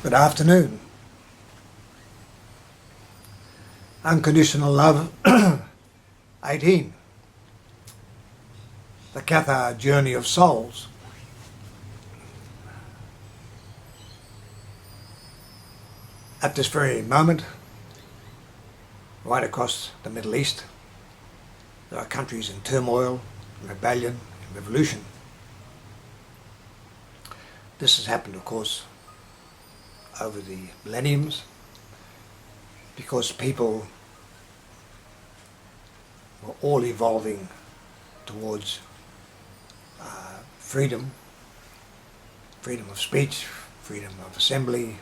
Good afternoon. Unconditional Love 18. The Cathar Journey of Souls. At this very moment, right across the Middle East, there are countries in turmoil, rebellion, and revolution. This has happened, of course, over the millenniums, because people were all evolving towards freedom of speech, freedom of assembly,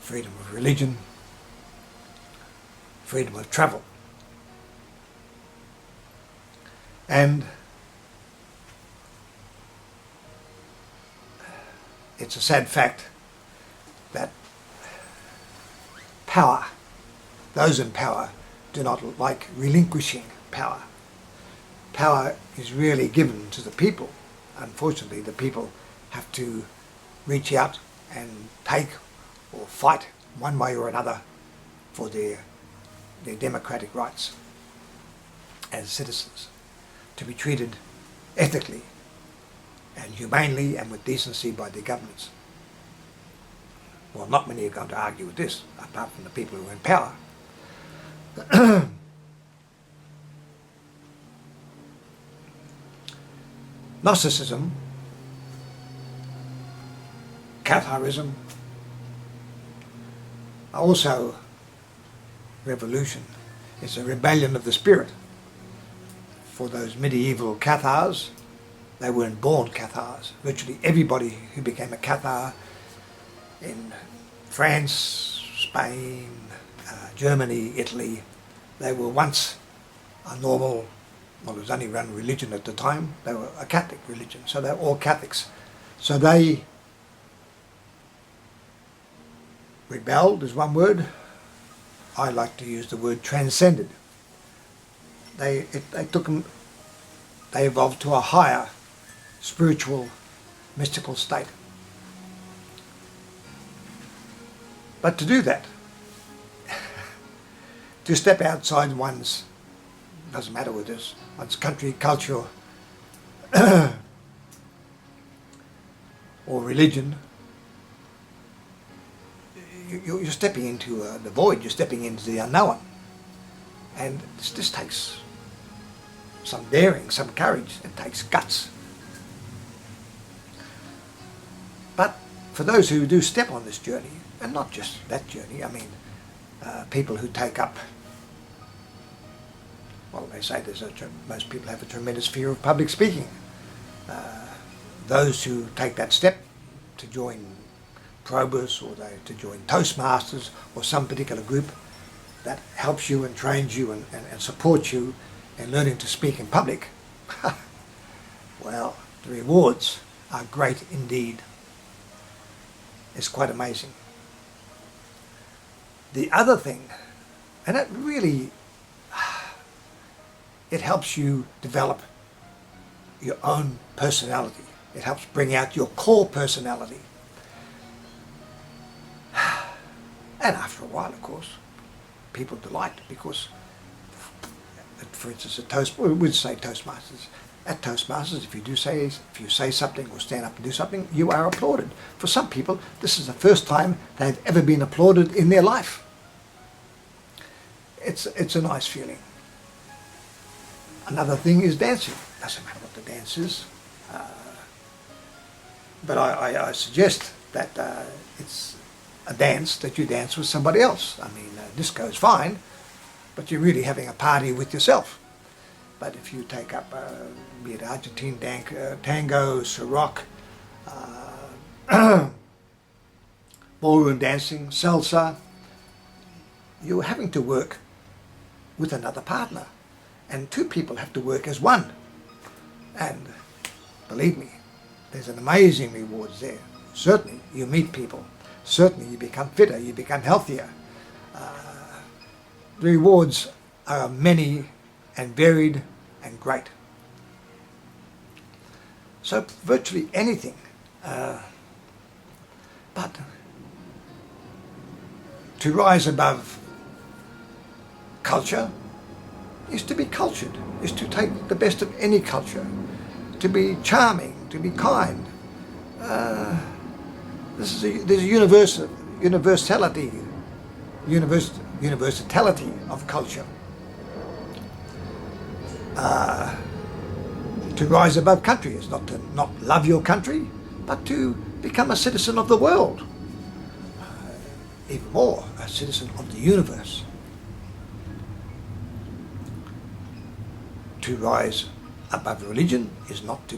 freedom of religion, freedom of travel. And it's a sad fact that power, those in power, do not like relinquishing power. Power is really given to the people. Unfortunately, the people have to reach out and take or fight one way or another for their democratic rights as citizens, to be treated ethically and humanely and with decency by their governments. Well, not many are going to argue with this, apart from the people who are in power. Gnosticism, Catharism, are also revolution. It's a rebellion of the spirit. For those medieval Cathars, they weren't born Cathars. Virtually everybody who became a Cathar in France, Spain, Germany, Italy, they were once a normal, well, it was only one religion at the time. They were a Catholic religion, so they were all Catholics. So they rebelled is one word. I like to use the word transcended. They evolved to a higher spiritual, mystical state. But to do that, to step outside one's, doesn't matter with this, one's country, culture, or religion, you're stepping into the void, you're stepping into the unknown. And this takes some daring, some courage, it takes guts. But for those who do step on this journey, and not just that journey, I mean, people who take up, well, they say most people have a tremendous fear of public speaking. Those who take that step to join Probus or to join Toastmasters or some particular group that helps you and trains you and supports you in learning to speak in public, well, the rewards are great indeed. It's quite amazing. The other thing, and it really, it helps you develop your own personality. It helps bring out your core personality. And after a while, of course, people delight because, for instance, we would say Toastmasters. At Toastmasters, if you say something or stand up and do something, you are applauded. For some people, this is the first time they've ever been applauded in their life. It's a nice feeling. Another thing is dancing. Doesn't matter what the dance is, but I suggest that it's a dance that you dance with somebody else. I mean, disco is fine, but you're really having a party with yourself. But if you take up, be it Argentine tango, Ciroc, ballroom dancing, salsa, you're having to work with another partner. And two people have to work as one. And believe me, there's an amazing rewards there. Certainly, you meet people. Certainly, you become fitter, you become healthier. The rewards are many and varied and great. So virtually anything. But To rise above culture is to be cultured, is to take the best of any culture, to be charming, to be kind. There's a universality of culture. To rise above country is not to not love your country, but to become a citizen of the world. Even more, a citizen of the universe. To rise above religion is not to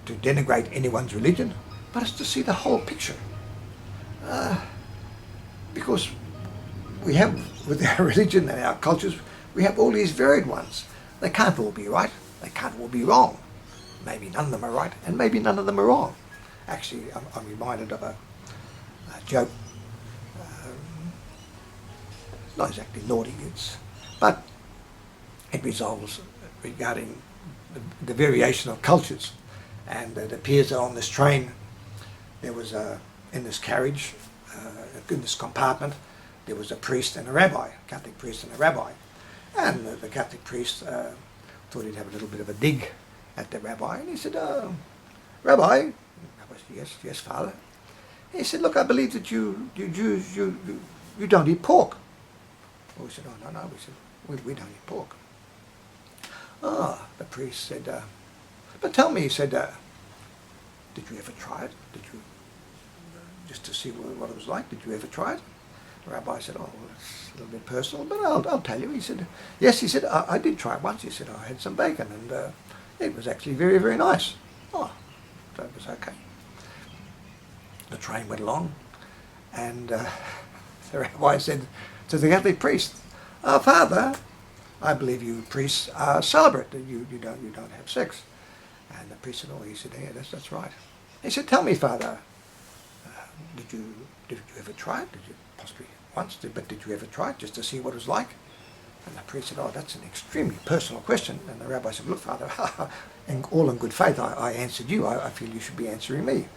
denigrate anyone's religion, but it's to see the whole picture. Because we have, with our religion and our cultures, we have all these varied ones. They can't all be right, they can't all be wrong. Maybe none of them are right, and maybe none of them are wrong. Actually, I'm reminded of a joke. It's not exactly naughty, but it resolves regarding the variation of cultures. And it appears that on this train, there was in this carriage, in this compartment, there was a priest and a rabbi, a Catholic priest and a rabbi. And the Catholic priest thought he'd have a little bit of a dig at the rabbi, and he said, Rabbi, the rabbi said, yes, Father. He said, look, I believe that you Jews, you don't eat pork. Well, we said, oh, no, we said, we don't eat pork. The priest said, but tell me, he said, did you ever try it? Did you, just to see what it was like, did you ever try it? The rabbi said, oh, well, it's a little bit personal, but I'll tell you. He said, yes, he said, I did try it once. He said, I had some bacon, and it was actually very, very nice. Oh, so it was okay. The train went along, and the rabbi said to the Catholic priest, Father, I believe you priests are celibate, that you don't have sex. And the priest said, oh, he said, yeah, that's right. He said, tell me, Father, did you ever try it? Did you possibly once, but did you ever try it just to see what it was like? And the priest said, oh, that's an extremely personal question. And the rabbi said, look, Father, all in good faith, I answered you. I feel you should be answering me.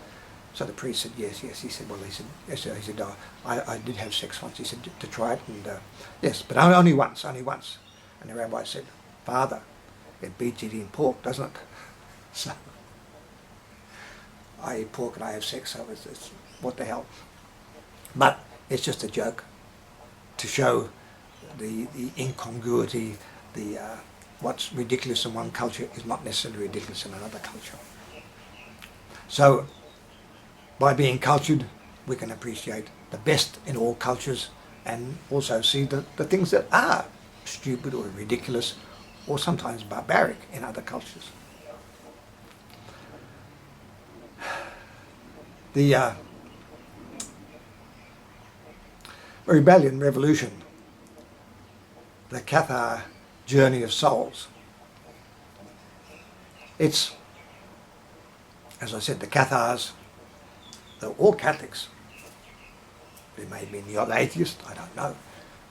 So the priest said, yes. He said, well, he said, yes, sir. He said, I did have sex once. He said, to try it, and yes, but only once. And the rabbi said, Father, it beats eating pork, doesn't it? So I eat pork and I have sex, so it's what the hell. But it's just a joke to show the incongruity, what's ridiculous in one culture is not necessarily ridiculous in another culture. So by being cultured, we can appreciate the best in all cultures and also see the things that are stupid or ridiculous or sometimes barbaric in other cultures. The rebellion, revolution, the Cathar journey of souls. It's, as I said, the Cathars, they're all Catholics. There may be the odd atheist, I don't know.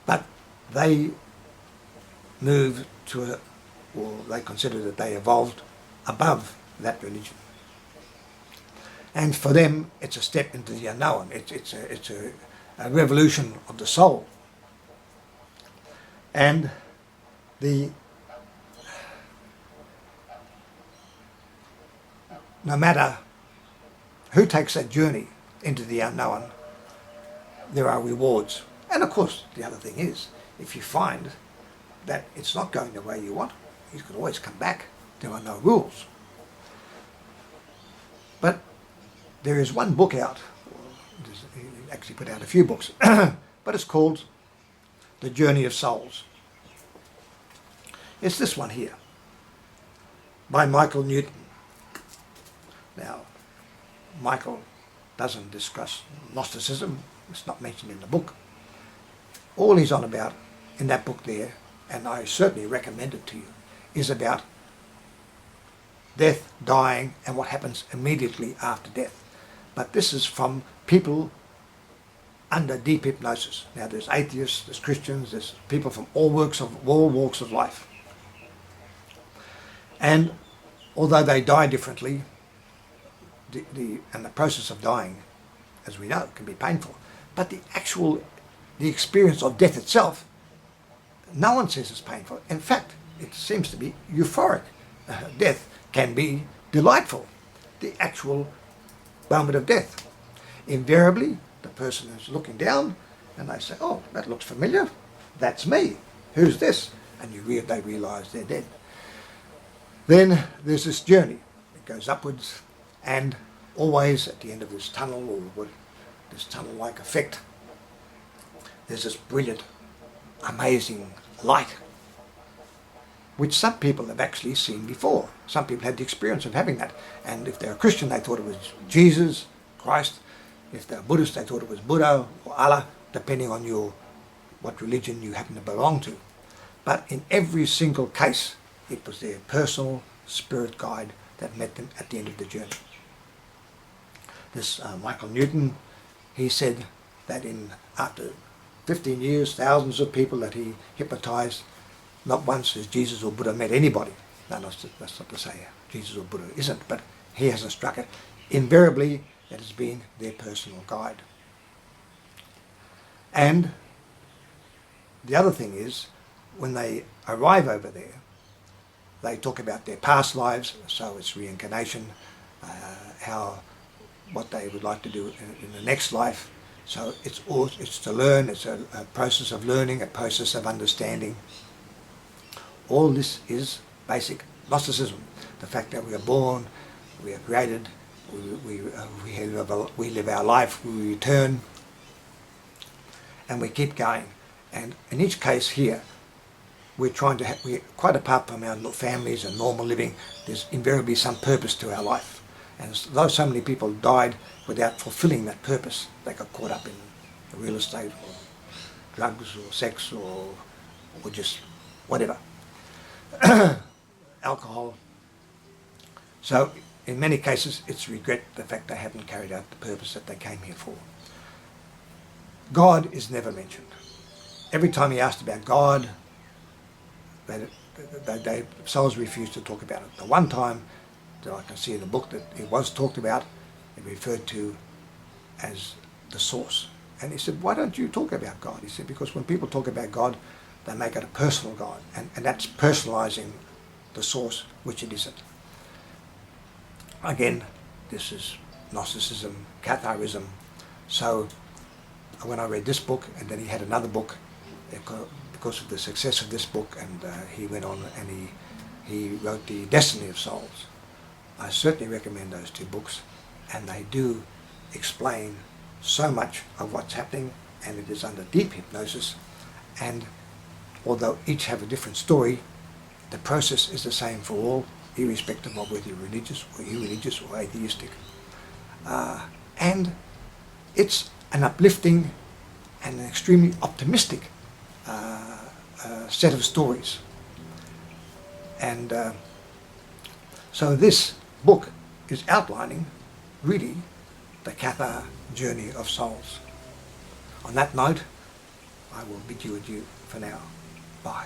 But they moved or they consider that they evolved above that religion. And for them, it's a step into the unknown. It's a revolution of the soul. And no matter who takes that journey into the unknown, there are rewards. And of course, the other thing is, if you find that it's not going the way you want, you can always come back. There are no rules. But there is one book out, he actually put out a few books, but it's called The Journey of Souls. It's this one here, by Michael Newton. Now, Michael doesn't discuss Gnosticism, it's not mentioned in the book. All he's on about in that book there, and I certainly recommend it to you, is about death, dying, and what happens immediately after death. But this is from people under deep hypnosis. Now there's atheists, there's Christians, there's people from all walks of life. And although they die differently, and the process of dying, as we know, can be painful, But the experience of death itself, no one says it's painful. In fact, it seems to be euphoric. Death can be delightful. The actual moment of death. Invariably, the person is looking down and they say, oh, that looks familiar. That's me. Who's this? And they realise they're dead. Then there's this journey. It goes upwards, and always at the end of this tunnel, or this tunnel-like effect, there's this brilliant, amazing light, which some people have actually seen before. Some people had the experience of having that. And if they're a Christian, they thought it was Jesus, Christ. If they're Buddhist, they thought it was Buddha or Allah, depending on what religion you happen to belong to. But in every single case, it was their personal spirit guide that met them at the end of the journey. This Michael Newton, he said that after 15 years, thousands of people that he hypnotized, not once has Jesus or Buddha met anybody. No, that's not to say Jesus or Buddha isn't, but he hasn't struck it. Invariably, it has been their personal guide. And the other thing is, when they arrive over there, they talk about their past lives, so it's reincarnation, what they would like to do in the next life. So it's to learn, it's a process of learning, a process of understanding. All this is basic Gnosticism. The fact that we are born, we are created, we live our life, we return, and we keep going. And in each case here, we're trying to quite apart from our families and normal living, there's invariably some purpose to our life. And though so many people died without fulfilling that purpose, they got caught up in real estate or drugs or sex or just whatever, alcohol. So in many cases, it's regret the fact they haven't carried out the purpose that they came here for. God is never mentioned. Every time he asked about God, they souls refused to talk about it. The one time that I can see in the book that it was talked about, it referred to as the source. And he said, why don't you talk about God? He said, because when people talk about God, they make it a personal God, and that's personalizing the source, which it isn't. Again, this is Gnosticism, Catharism. So when I read this book, and then he had another book, because of the success of this book, and he went on and he wrote The Destiny of Souls. I certainly recommend those two books, and they do explain so much of what's happening, and it is under deep hypnosis. And although each have a different story, the process is the same for all, irrespective of whether you're religious or irreligious or atheistic. And it's an uplifting and an extremely optimistic set of stories. And so this book is outlining really the Cathar journey of souls. On that note, I will bid you adieu for now. Bye.